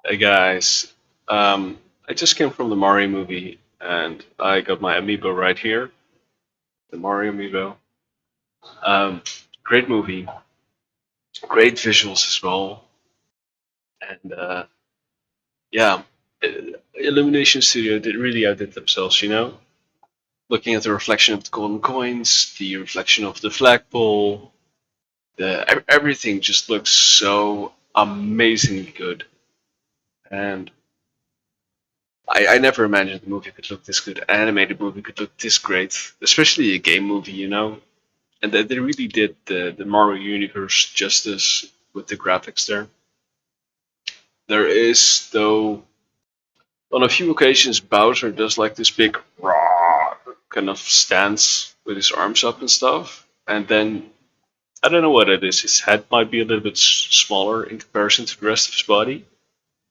Hey guys, I just came from the Mario movie and I got my amiibo right here, the Mario amiibo. Um, Great movie, great visuals as well, and yeah, uh, Illumination Studio did really outdid themselves. Looking at the reflection of the golden coins, the reflection of the flagpole, everything just looks so amazingly good, and I never imagined a movie could look this good. An animated movie could look this great, especially a game movie. And they really did the Mario universe justice with the graphics there. There is, though, on a few occasions, Bowser does like this big raw kind of stance with his arms up and stuff. And then, I don't know what it is, his head might be a little bit smaller in comparison to the rest of his body.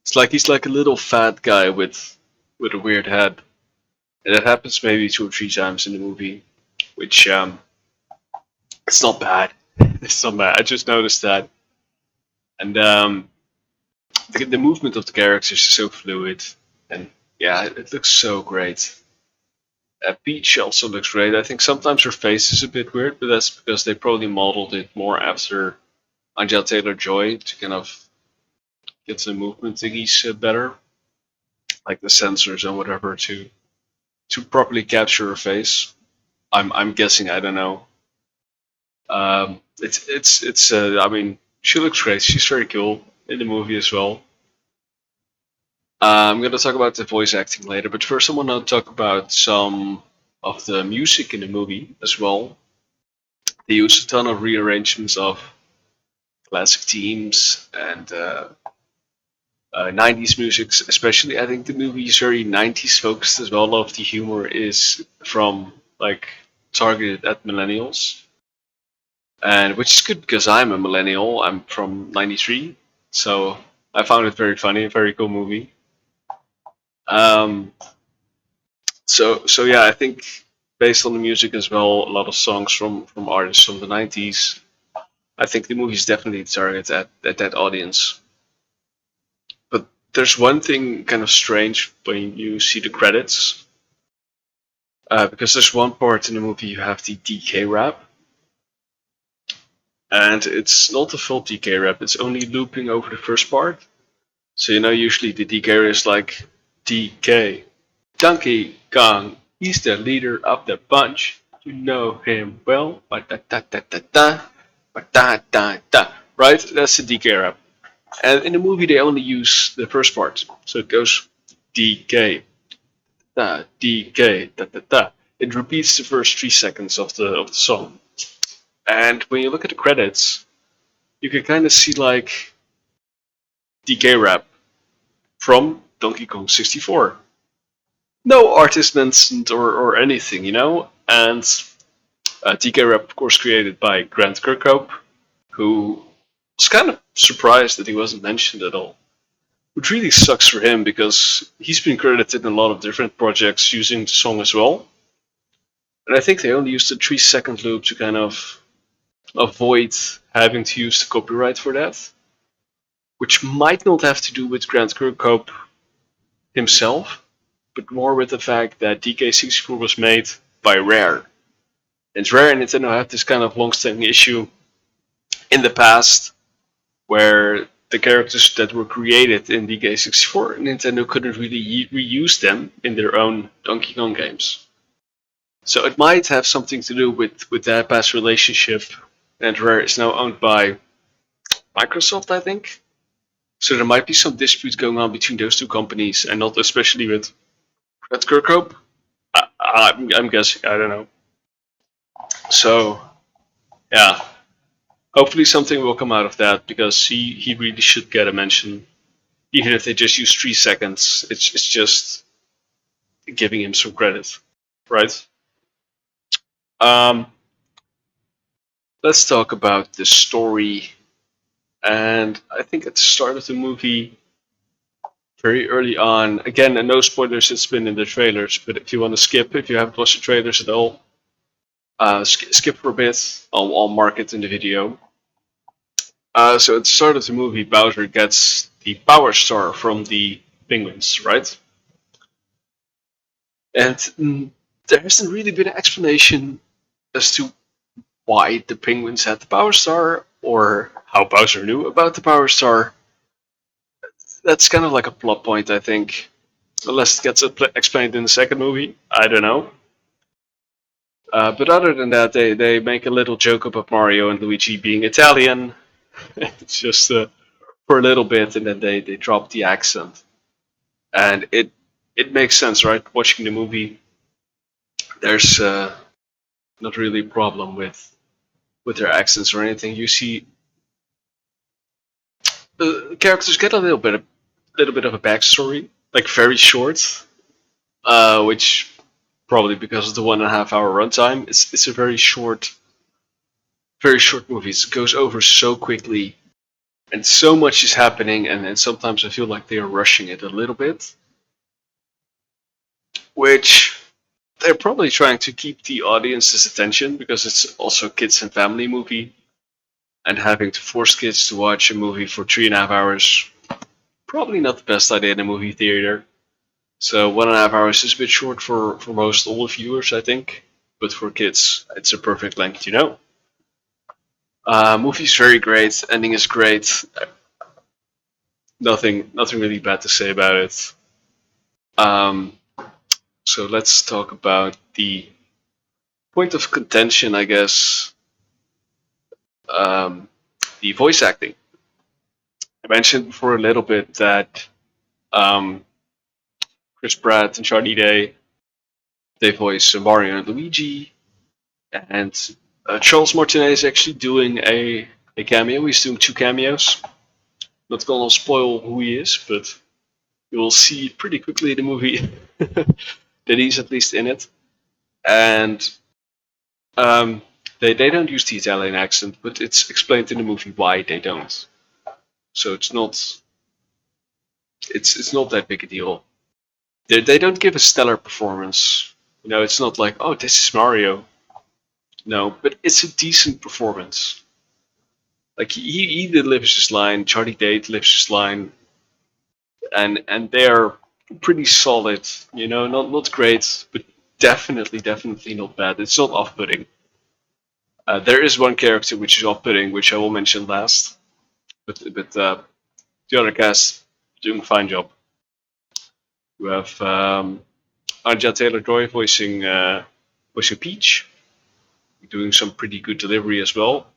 It's like he's like a little fat guy with a weird head. And that happens maybe 2 or 3 times in the movie, which it's not bad. It's not bad. I just noticed that, and the movement of the characters is so fluid, and yeah, it looks so great. Peach also looks great. I think sometimes her face is a bit weird, but that's because they probably modeled it more after Angel Taylor Joy to kind of get the movement thingies better, like the sensors and whatever to properly capture her face. I'm guessing. I don't know. It's. I mean, she looks great. She's very cool in the movie as well. I'm going to talk about the voice acting later, but first I want to talk about some of the music in the movie as well. They use a ton of rearrangements of classic themes and 90s music, especially. I think the movie is very 90s focused as well. A lot of the humor is from like targeted at millennials, and which is good because I'm a millennial. I'm from '93, so I found it very funny, a very cool movie. Um, so yeah, I think based on the music as well, a lot of songs from artists from the '90s. I think the movie is definitely targeted at that audience. But there's one thing kind of strange when you see the credits, because there's one part in the movie you have the DK rap, and it's not a full DK rap. It's only looping over the first part. So usually the DK is like DK, Donkey Kong. He's the leader of the bunch. You know him well. Ba da da da da da. Ba da da da. Right? That's the DK rap. And in the movie, they only use the first part. So it goes DK, da, DK, da da da. It repeats the first 3 seconds of the song. And when you look at the credits, you can kind of see like DK rap from Donkey Kong 64. No artist mentioned or anything. And DK Rap, of course, created by Grant Kirkhope, who was kind of surprised that he wasn't mentioned at all. Which really sucks for him because he's been credited in a lot of different projects using the song as well. And I think they only used the 3 second loop to kind of avoid having to use the copyright for that. Which might not have to do with Grant Kirkhope himself, but more with the fact that DK64 was made by Rare. And Rare and Nintendo have this kind of long-standing issue in the past where the characters that were created in DK64, Nintendo couldn't really reuse them in their own Donkey Kong games. So it might have something to do with that past relationship, and Rare is now owned by Microsoft, I think. So there might be some dispute going on between those two companies, and not especially with Red Kirkhope. I'm guessing, I don't know. So, yeah, hopefully something will come out of that because he really should get a mention. Even if they just use 3 seconds, it's just giving him some credit, right? Um, let's talk about the story. And I think at the start of the movie, very early on, again, and no spoilers, it's been in the trailers, but if you want to skip, if you haven't watched the trailers at all, skip for a bit. I'll mark it in the video. So at the start of the movie, Bowser gets the power star from the Penguins, right? And there hasn't really been an explanation as to why the Penguins had the power star or how Bowser knew about the power star. That's kind of like a plot point, I think. Unless it gets explained in the second movie, I don't know. But other than that, they make a little joke about Mario and Luigi being Italian. It's just for a little bit, and then they drop the accent, and it makes sense, right? Watching the movie, there's not really a problem with their accents or anything. You see, the characters get little bit of a backstory, like very short, which probably because of the 1.5 hour runtime, it's a very short movie. It goes over so quickly, and so much is happening, and sometimes I feel like they are rushing it a little bit, which they're probably trying to keep the audience's attention because it's also a kids and family movie, and having to force kids to watch a movie for 3.5 hours probably not the best idea in a movie theater. So 1.5 hours is a bit short for most older viewers, I think, but for kids, it's a perfect length, you know. Movie's very great, ending is great. Nothing really bad to say about it. Um, so let's talk about the point of contention, I guess. Um, the voice acting. I mentioned before a little bit that um, Chris Pratt and Charlie Day they voice Mario and Luigi, and Charles Martinet is actually doing a cameo. He's doing two cameos. Not gonna spoil who he is, but you will see pretty quickly in the movie that he's at least in it. And um, they don't use the Italian accent, but it's explained in the movie why they don't. So it's not that big a deal. They don't give a stellar performance. You know, it's not like, oh, this is Mario. No, but it's a decent performance. Like he delivers his line, Charlie Day delivers his line, and they're pretty solid. You know, not great, but definitely not bad. It's not off-putting. There is one character which is off-putting, which I will mention last, but the other cast doing a fine job. You have Anja Taylor-Joy voicing Peach, doing some pretty good delivery as well.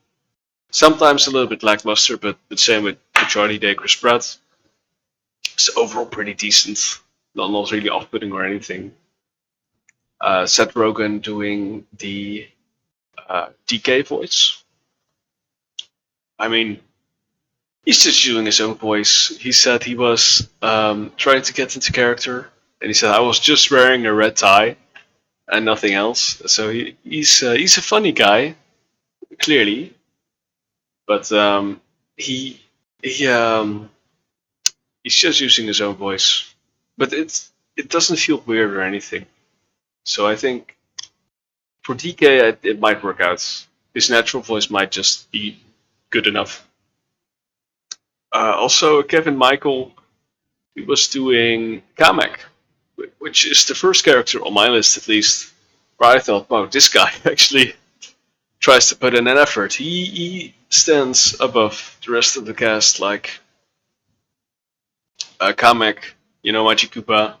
Sometimes a little bit lackluster, but the same with Charlie Day, Chris Pratt. It's overall pretty decent. Not really off-putting or anything. Seth Rogen doing the DK voice. I mean, he's just doing his own voice. He said he was trying to get into character, and he said I was just wearing a red tie and nothing else. So he's a funny guy, clearly, but he he he's just using his own voice. But it doesn't feel weird or anything. So I think for DK it might work out. His natural voice might just be good enough. Also, Kevin Michael, he was doing Kamek, which is the first character on my list at least, where I thought, wow, this guy actually tries to put in an effort. He stands above the rest of the cast, like Kamek, you know, Maji Koopa.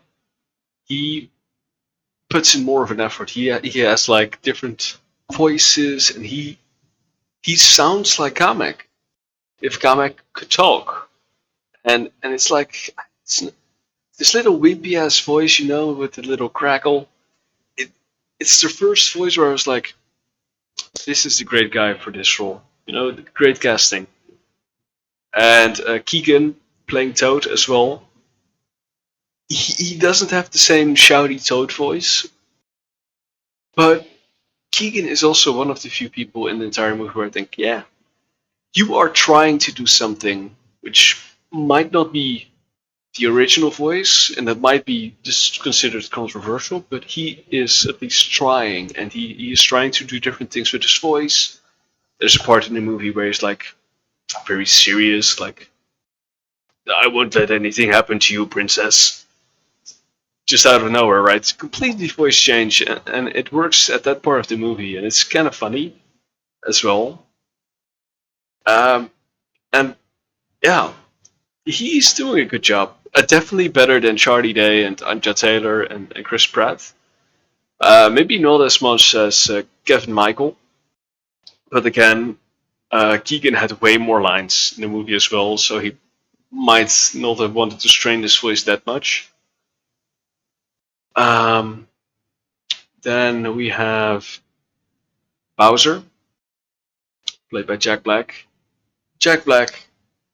He puts in more of an effort. He has like different voices, and he sounds like Kamek if Kamek could talk. And it's like it's, this little wimpy ass voice, you know, with the little crackle. It it's the first voice where I was like, this is the great guy for this role. You know, great casting. And Keegan playing Toad as well. He doesn't have the same shouty Toad voice, but Keegan is also one of the few people in the entire movie where I think, yeah, you are trying to do something which might not be the original voice, and that might be just considered controversial, but he is at least trying, and he is trying to do different things with his voice. There's a part in the movie where he's like very serious, like I won't let anything happen to you, princess. Just out of nowhere, right? It's completely voice change, and it works at that part of the movie, and it's kind of funny as well. Um, and yeah, he's doing a good job. Definitely better than Charlie Day and Anja Taylor and Chris Pratt. Maybe not as much as Kevin Michael, but again, Keegan had way more lines in the movie as well, so he might not have wanted to strain his voice that much. Um, then we have Bowser, played by Jack Black. Jack Black,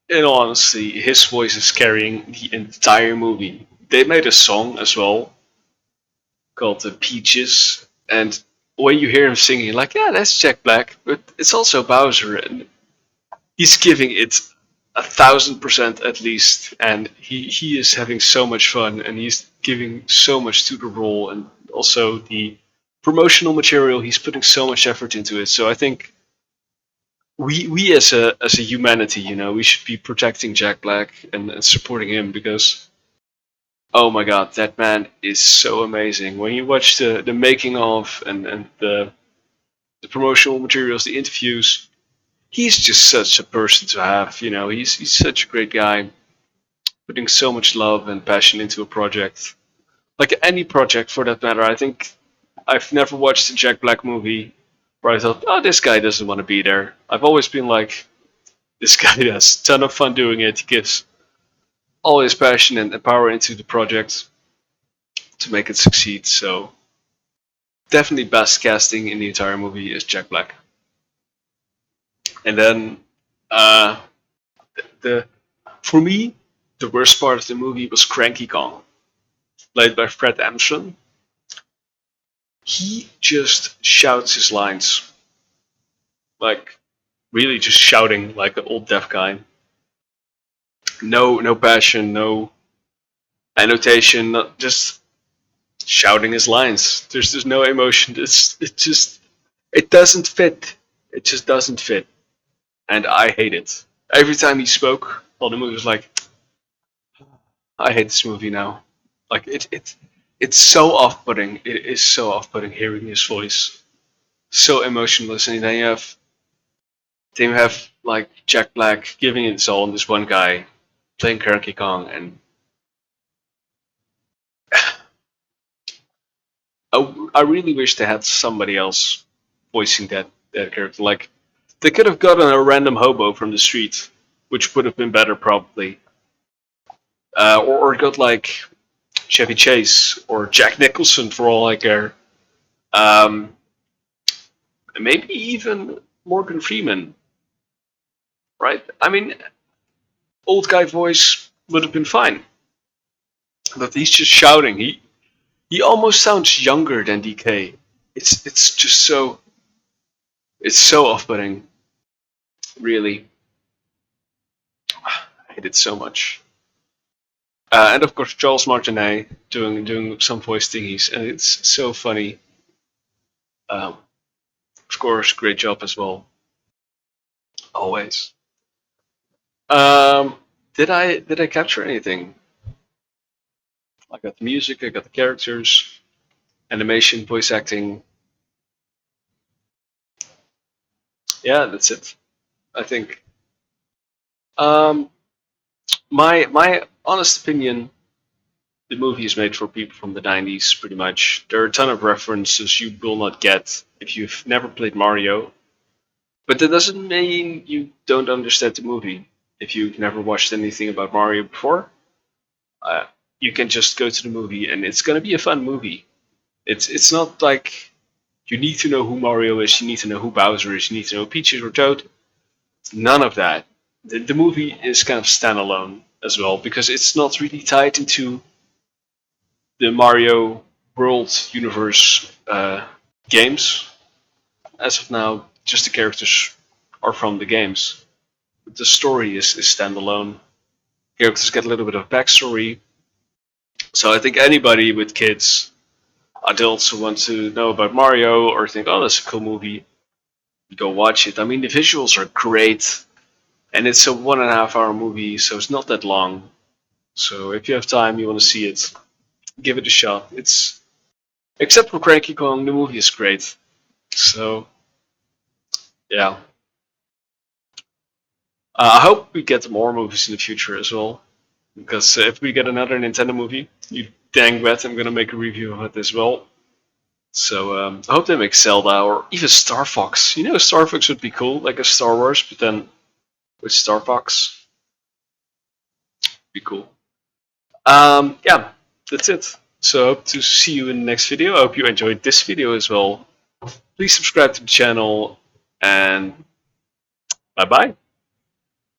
in all honesty, his voice is carrying the entire movie. They made a song as well called Peaches, and when you hear him singing, like, yeah, that's Jack Black, but it's also Bowser, and he's giving it 1,000% at least, and he is having so much fun, and he's giving so much to the role, and also the promotional material. He's putting so much effort into it. So I think we as a humanity, we should be protecting Jack Black and supporting him because oh my god, that man is so amazing. When you watch the making of and the promotional materials, the interviews, he's just such a person to have. He's such a great guy, putting so much love and passion into a project. Like any project for that matter. I think I've never watched a Jack Black movie where I thought, oh, this guy doesn't want to be there. I've always been like, this guy has a ton of fun doing it. He gives all his passion and power into the project to make it succeed. So definitely best casting in the entire movie is Jack Black. And then uh, the for me the worst part of the movie was Cranky Kong, played by Fred Armisen. He just shouts his lines, like really just shouting like an old deaf guy. No passion, no annotation, just shouting his lines. There's no emotion. It doesn't fit. It just doesn't fit, and I hate it. Every time he spoke, well, the movie was like, I hate this movie now. Like it's so off-putting. It is so off-putting hearing his voice, so emotionless, and then you have like Jack Black giving it all on this one guy playing Cranky Kong, and I really wish they had somebody else voicing that character. Like they could have gotten a random hobo from the street, which would have been better probably, or got like Chevy Chase or Jack Nicholson for all I care. Um, Maybe even Morgan Freeman, right? I mean, old guy voice would have been fine, but he's just shouting. He almost sounds younger than DK. It's just so off-putting. Really, I hate it so much. And of course Charles Martinet doing some voice thingies, and it's so funny. Um, of course, great job as well, always. Um, did I capture anything? I got the music, I got the characters, animation, voice acting. Yeah, that's it. I think. Um, my honest opinion, the movie is made for people from the 90s, pretty much. There are a ton of references you will not get if you've never played Mario, but that doesn't mean you don't understand the movie. If you've never watched anything about Mario before, uh, you can just go to the movie and it's gonna be a fun movie. It's not like you need to know who Mario is, you need to know who Bowser is, you need to know Peaches or Toad. None of that. The movie is kind of standalone as well because it's not really tied into the Mario World universe games. As of now, just the characters are from the games. But the story is standalone. Characters get a little bit of backstory. So I think anybody with kids, adults who want to know about Mario or think, oh, that's a cool movie, go watch it. I mean, the visuals are great, and it's a 1.5 hour movie, so it's not that long. So if you have time, you want to see it, give it a shot. It's except for Cranky Kong, the movie is great. So yeah, I hope we get more movies in the future as well. Because if we get another Nintendo movie, you dang bet I'm gonna make a review of it as well. So I hope they make Zelda or even Star Fox. You know, Star Fox would be cool, like a Star Wars, but then with Star Fox, be cool. Yeah, that's it. So I hope to see you in the next video. I hope you enjoyed this video as well. Please subscribe to the channel, and bye bye.